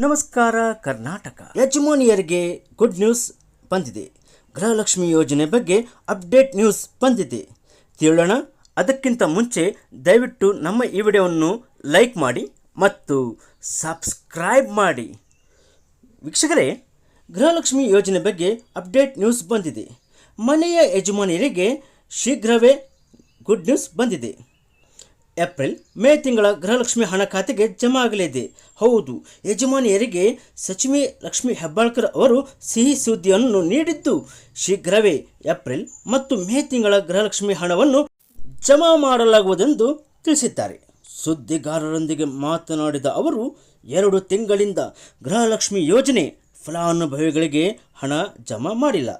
ನಮಸ್ಕಾರ Karnataka. ಯಜಮಾನಿಯರಿಗೆ good news ಬಂದಿದೆ. ಗೃಹಲಕ್ಷ್ಮಿ ಯೋಜನೆ ಬಗ್ಗೆ ಅಪ್ಡೇಟ್ ನ್ಯೂಸ್ ಬಂದಿದೆ, ತಿಳಿಯೋಣ. ಅದಕ್ಕಿಂತ ಮುಂಚೆ ದಯವಿಟ್ಟು ನಮ್ಮ ಈ ವಿಡಿಯೋವನ್ನು ಲೈಕ್ ಮಾಡಿ ಮತ್ತು ಸಬ್ಸ್ಕ್ರೈಬ್ ಮಾಡಿ. ವೀಕ್ಷಕರೇ, ಗೃಹಲಕ್ಷ್ಮಿ ಯೋಜನೆ ಬಗ್ಗೆ ಅಪ್ಡೇಟ್ ನ್ಯೂಸ್ ಬಂದಿದೆ. ಮನೆಯ ಯಜಮಾನಿಯರಿಗೆ ಶೀಘ್ರವೇ ಗುಡ್ ನ್ಯೂಸ್ ಬಂದಿದೆ. ಏಪ್ರಿಲ್ ಮೇ ತಿಂಗಳ ಗೃಹಲಕ್ಷ್ಮಿ ಹಣ ಖಾತೆಗೆ ಜಮಾ ಆಗಲಿದೆ. ಹೌದು, ಯಜಮಾನಿಯರಿಗೆ ಸಚಿವೆ ಲಕ್ಷ್ಮಿ ಹೆಬ್ಬಾಳ್ಕರ್ ಅವರು ಸಿಹಿ ಸುದ್ದಿಯನ್ನು ನೀಡಿದ್ದು, ಶೀಘ್ರವೇ ಏಪ್ರಿಲ್ ಮತ್ತು ಮೇ ತಿಂಗಳ ಗೃಹಲಕ್ಷ್ಮಿ ಹಣವನ್ನು ಜಮಾ ಮಾಡಲಾಗುವುದೆಂದು ತಿಳಿಸಿದ್ದಾರೆ. ಸುದ್ದಿಗಾರರೊಂದಿಗೆ ಮಾತನಾಡಿದ ಅವರು, 2 ತಿಂಗಳಿಂದ ಗೃಹಲಕ್ಷ್ಮಿ ಯೋಜನೆ ಫಲಾನುಭವಿಗಳಿಗೆ ಹಣ ಜಮಾ ಮಾಡಿಲ್ಲ.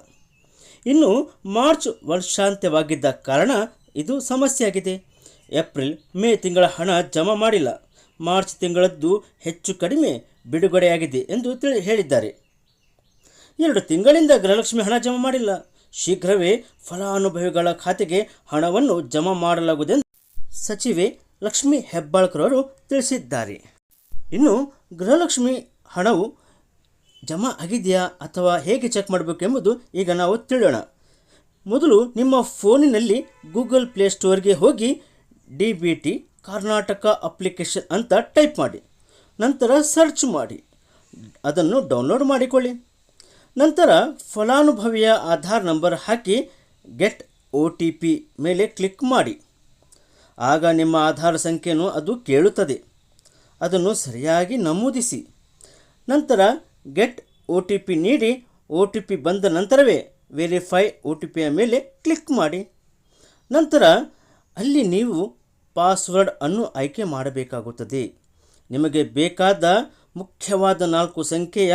ಇನ್ನು ಮಾರ್ಚ್ ವರ್ಷಾಂತ್ಯವಾಗಿದ್ದ ಕಾರಣ ಇದು ಸಮಸ್ಯೆಯಾಗಿದೆ. ಏಪ್ರಿಲ್ ಮೇ ತಿಂಗಳ ಹಣ ಜಮಾ ಮಾಡಿಲ್ಲ. ಮಾರ್ಚ್ ತಿಂಗಳದ್ದು ಹೆಚ್ಚು ಕಡಿಮೆ ಬಿಡುಗಡೆಯಾಗಿದೆ ಎಂದು ಹೇಳಿದ್ದಾರೆ. 2 ತಿಂಗಳಿಂದ ಗೃಹಲಕ್ಷ್ಮಿ ಹಣ ಜಮಾ ಮಾಡಿಲ್ಲ. ಶೀಘ್ರವೇ ಫಲಾನುಭವಿಗಳ ಖಾತೆಗೆ ಹಣವನ್ನು ಜಮಾ ಮಾಡಲಾಗುವುದೆಂದು ಸಚಿವೆ ಲಕ್ಷ್ಮಿ ಹೆಬ್ಬಾಳ್ಕರ್ ಅವರು ತಿಳಿಸಿದ್ದಾರೆ. ಇನ್ನು ಗೃಹಲಕ್ಷ್ಮಿ ಹಣವು ಜಮಾ ಆಗಿದೆಯಾ ಅಥವಾ ಹೇಗೆ ಚೆಕ್ ಮಾಡಬೇಕು ಎಂಬುದು ಈಗ ನಾವು ತಿಳಿಯೋಣ. ಮೊದಲು ನಿಮ್ಮ ಫೋನಿನಲ್ಲಿ ಗೂಗಲ್ ಪ್ಲೇಸ್ಟೋರ್ಗೆ ಹೋಗಿ DBT ಕರ್ನಾಟಕ ಅಪ್ಲಿಕೇಶನ್ ಅಂತ ಟೈಪ್ ಮಾಡಿ, ನಂತರ ಸರ್ಚ್ ಮಾಡಿ, ಅದನ್ನು ಡೌನ್ಲೋಡ್ ಮಾಡಿಕೊಳ್ಳಿ. ನಂತರ ಫಲಾನುಭವಿಯ ಆಧಾರ್ ನಂಬರ್ ಹಾಕಿ ಗೆಟ್ OTP ಮೇಲೆ ಕ್ಲಿಕ್ ಮಾಡಿ. ಆಗ ನಿಮ್ಮ ಆಧಾರ್ ಸಂಖ್ಯೆಯನ್ನು ಅದು ಕೇಳುತ್ತದೆ. ಅದನ್ನು ಸರಿಯಾಗಿ ನಮೂದಿಸಿ. ನಂತರ ಗೆಟ್ OTP ನೀಡಿ OTP ಬಂದ ನಂತರವೇ ವೆರಿಫೈ OTPಯ ಮೇಲೆ ಕ್ಲಿಕ್ ಮಾಡಿ. ನಂತರ ಅಲ್ಲಿ ನೀವು ಪಾಸ್ವರ್ಡ್ ಅನ್ನು ಆಯ್ಕೆ ಮಾಡಬೇಕಾಗುತ್ತದೆ. ನಿಮಗೆ ಬೇಕಾದ ಮುಖ್ಯವಾದ 4 ಸಂಖ್ಯೆಯ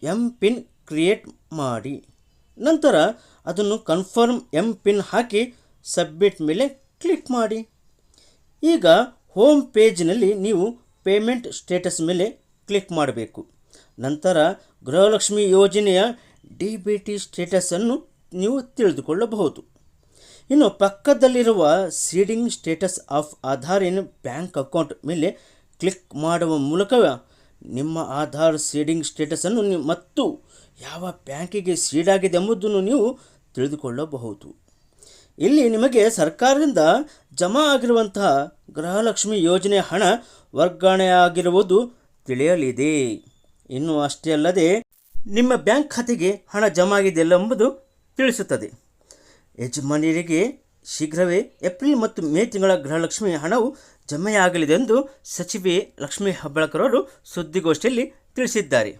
MPIN ಕ್ರಿಯೇಟ್ ಮಾಡಿ. ನಂತರ ಅದನ್ನು ಕನ್ಫರ್ಮ್ MPIN ಹಾಕಿ ಸಬ್ಮಿಟ್ ಮೇಲೆ ಕ್ಲಿಕ್ ಮಾಡಿ. ಈಗ ಹೋಮ್ ಪೇಜ್ನಲ್ಲಿ ನೀವು ಪೇಮೆಂಟ್ ಸ್ಟೇಟಸ್ ಮೇಲೆ ಕ್ಲಿಕ್ ಮಾಡಬೇಕು. ನಂತರ ಗೃಹಲಕ್ಷ್ಮಿ ಯೋಜನೆಯ DBT ಸ್ಟೇಟಸನ್ನು ನೀವು ತಿಳಿದುಕೊಳ್ಳಬಹುದು. ಇನ್ನು ಪಕ್ಕದಲ್ಲಿರುವ seeding status of Aadhaar in bank account ಮೇಲೆ ಕ್ಲಿಕ್ ಮಾಡುವ ಮೂಲಕ ನಿಮ್ಮ ಆಧಾರ್ ಸೀಡಿಂಗ್ ಸ್ಟೇಟಸನ್ನು ಮತ್ತು ಯಾವ ಬ್ಯಾಂಕಿಗೆ ಸೀಡ್ ಆಗಿದೆ ಎಂಬುದನ್ನು ನೀವು ತಿಳಿದುಕೊಳ್ಳಬಹುದು. ಇಲ್ಲಿ ನಿಮಗೆ ಸರ್ಕಾರದಿಂದ ಜಮಾ ಆಗಿರುವಂತಹ ಗೃಹಲಕ್ಷ್ಮಿ ಯೋಜನೆಯ ಹಣ ವರ್ಗಾವಣೆಯಾಗಿರುವುದು ತಿಳಿಯಲಿದೆ. ಇನ್ನು ಅಷ್ಟೇ ಅಲ್ಲದೆ ನಿಮ್ಮ ಬ್ಯಾಂಕ್ ಖಾತೆಗೆ ಹಣ ಜಮಾ ಆಗಿದೆ ಎಂಬುದು ತಿಳಿಸುತ್ತದೆ. ಯಜಮಾನಿಯರಿಗೆ ಶೀಘ್ರವೇ ಏಪ್ರಿಲ್ ಮತ್ತು ಮೇ ತಿಂಗಳ ಗೃಹಲಕ್ಷ್ಮಿ ಹಣವು ಜಮೆಯಾಗಲಿದೆ ಎಂದು ಸಚಿವೆ ಲಕ್ಷ್ಮಿ ಹೆಬ್ಬಾಳ್ಕರ್ ಅವರು ಸುದ್ದಿಗೋಷ್ಠಿಯಲ್ಲಿ ತಿಳಿಸಿದ್ದಾರೆ.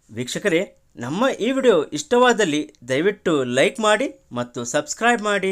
ವೀಕ್ಷಕರೇ, ನಮ್ಮ ಈ ವಿಡಿಯೋ ಇಷ್ಟವಾದಲ್ಲಿ ದಯವಿಟ್ಟು ಲೈಕ್ ಮಾಡಿ ಮತ್ತು ಸಬ್ಸ್ಕ್ರೈಬ್ ಮಾಡಿ.